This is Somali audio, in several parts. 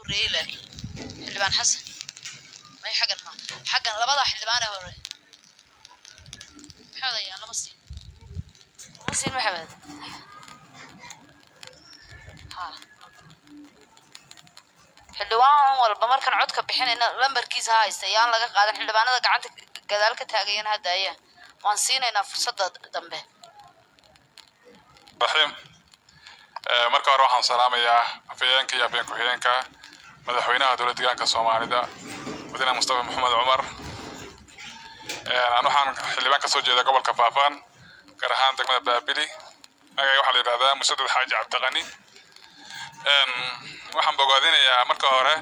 ريلة حلبان حسن ما هي حقا لبضع حلبانه هوري هذا يا لمسين محمد ها حلوان والبا markan codka bixinayna lambarkiisa haystayaan laga qaadan xildhibaanada gacanta gadaal ka taagayeen hadaya waan siinayna fursada dambe رحيم marka hore waxaan salaamayaa afayeenka iyo afayeen ku-xigeenka madaxweynaha dowladda deegaanka Soomaalida madaxweyne Mustafa Maxamed Umar aan waxaan xildhibaan ka soo jeedaa gobolka Faafaan gaar ahaan degmada Baabili magaca waxa la yiraahdaa Musadad Xaaji Cabdiqani waxaan bogaadinayaa marka hore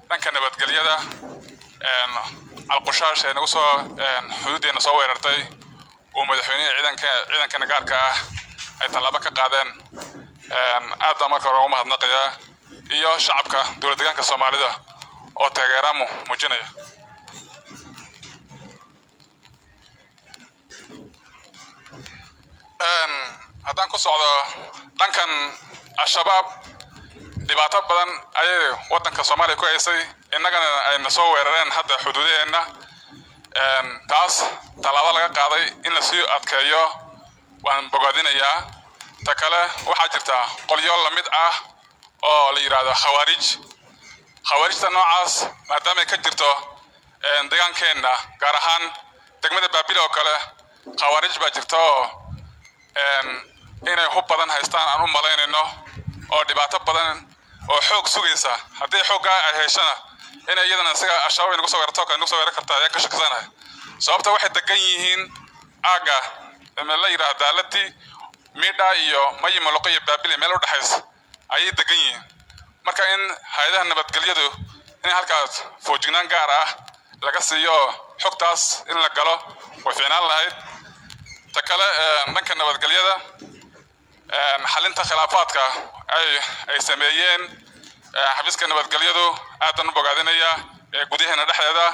dhanka nabadgelyada alqushash ee nagu soo xuduudeena soo weerartay oo madaxweynaha ciidanka gaarka ah ay talaabo ka qaadeen aad marka hore uma hadnaqaya iyo shacabka dowladda deegaanka Soomaalida oo taageero muujinaya haddaan ku socdo dhankan al-shabaab dhibaato badan ayay waddanka Soomaaliya ku haysay innagana ayna soo weerareen hadda xuduudeena taas talaabo laga qaaday in la sii adkeeyo waan bogaadinayaa ta kale waxaa jirta qolyo la mid ah oo la yiraahdo khawaarijta noocaas maadaama ay ka jirto deegaankeena gaar ahaan degmada Baabili oo kale khawaarij baa jirta inay hub badan haystaan aan u malaynayno oo dhibaato badan oo xoog sugaysa haddii xoogga ay heshana inay iyadana isaga ashaab inagu soo weerarto ka nagu soo weerar kartaa ayaa ka shaqsanahay sababta waxay degan yihiin aaga la yiraahdo daalati midha iyo mayimo loqoy Baabili meel u dhaxaysa ayay degan yihiin marka in hay'adaha nabadgelyadu in halkaas foojignaan gaar ah laga siiyo xogtaas in la galo way fiicnaan lahayd ta kale dhanka nabadgelyada xalinta khilaafaadka ay sameeyeen xafiiska nabadgelyadu aadan u bogaadinaya gudaheena dhexdeeda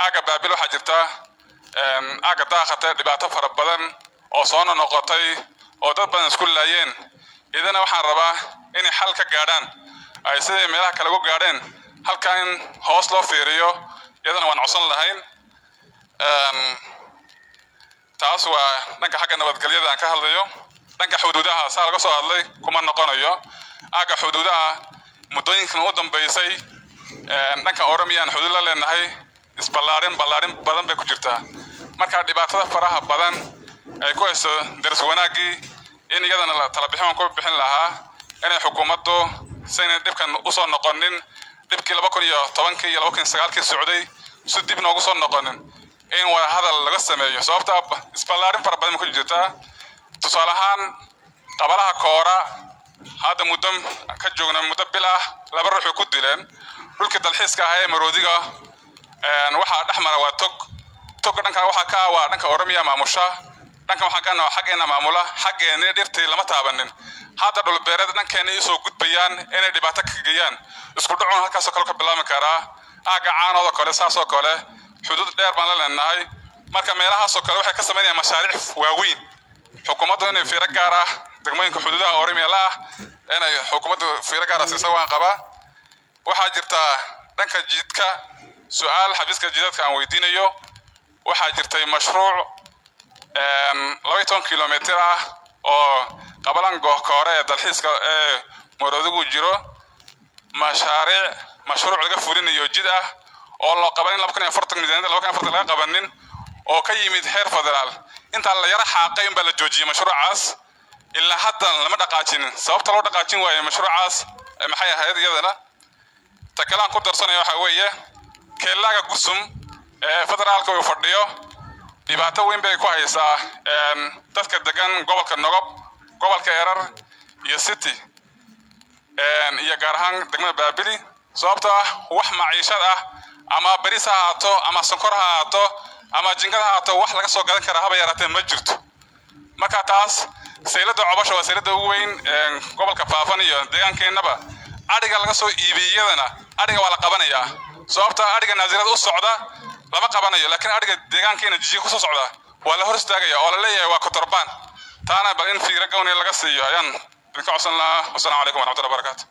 aaga Baabili waxaa jirta aaga daaqata dhibaato fara badan oo soo noqotay oo dad badan isku laayeen idana waxaan rabaa inay xal ka gaadhaan ay sidii meelaha kale ugu gaadheen halka in hoos loo fiiriyo idana waan codsan lahayn taas waa dhanka xagga nabadgelyada aan ka hadlayo dhanka xuduudaha saa laga soo hadlay kuma noqonayo aaga xuduudaha muddooyinkan u dambeysay dhanka Oromiya aan xuduud la leenahay isballaarin badan bay ku jirtaa marka dhibaatada faraha badan ay ku hayso daris wanaagii in iyadana la tala bixin ku bixin lahaa inay xukuumaddu sayna dibkan u soo noqonin dibkii 2010 iyo 2009 socday si dib noogu soo noqonin in wada hadal laga sameeyo sababta isballaarin fara badan ku jirta tusaale ahaan qabalaha koora hadda muddo ka joogna muddo bil ah laba ruux ku dileen dhulkii dalxiiska ah ee Maroodiga waxa dhaxmara waa tog dhanka waxa ka waa dhanka Oromiya maamusha dhanka waxa kana xageena maamula xageena dhirtii lama taabanin hadda dhul beereed dhankeena isoo gudbayaan inay dhibaato ka geeyaan isku dhacon halkaas oo kale ka bilaaban karaa aaga caanooda kale saasoo kale xuduud dheer baan la leenahay marka meelahaas oo kale waxay ka sameeyaan mashaariic waaweyn xukuumaddu inay fiiro gaar ah degmooyinka xuduudaha Oromiya la inay xukuumaddu fiiro gaar ah siiso waan qabaa waxaa jirta dhanka jidka su'aal xafiiska jidadka aan weydiinayo waxaa jirtay mashruuc 12 kiiloomitir ah oo qabalan go'koore ee dalxiiska ee Maroodigu jiro mashruuc laga fulinayo jid ah oo loo qaban 2040 miisaaniyada 2040 laga qabanin oo ka yimid heer federaal inta la yara xaaqay in la joojiyay mashruucaas ilaa hadda lama dhaqaajin sababta loo dhaqaajin waayo mashruucaas maxay ahayd iyadana ta kale aan ku darsanayo waxa weeye keelaga gusum federaalka uu fadhiyo dhibaato weyn bay ku haysaa dadka degan gobolka Nogob gobolka Erar iyo City iyo gaar ahaan degmada Baabili sababta wax maciishad ah ama bariis ha ahaato ama sonkor ha ahaato ama jingad ha ahaato wax laga soo gadan karaa haba yaraatee ma jirto marka taas saylada cobasho waa saylada ugu weyn gobolka Faafan iyo deegaankeenaba ariga laga soo iibiyadana ariga waa la qabanayaa sababta ariga naasirad u socda lama qabanayo laakiin ariga deegaankeena jiji ku soo socda waa la hor istaagaya oo la leeyahay waa kotorbaan taana bal in fiiro gooni laga siiyo ayaan ka codsan lahaa. Wassalaamu calaykum wa rahmatullahi wa barakaatuh.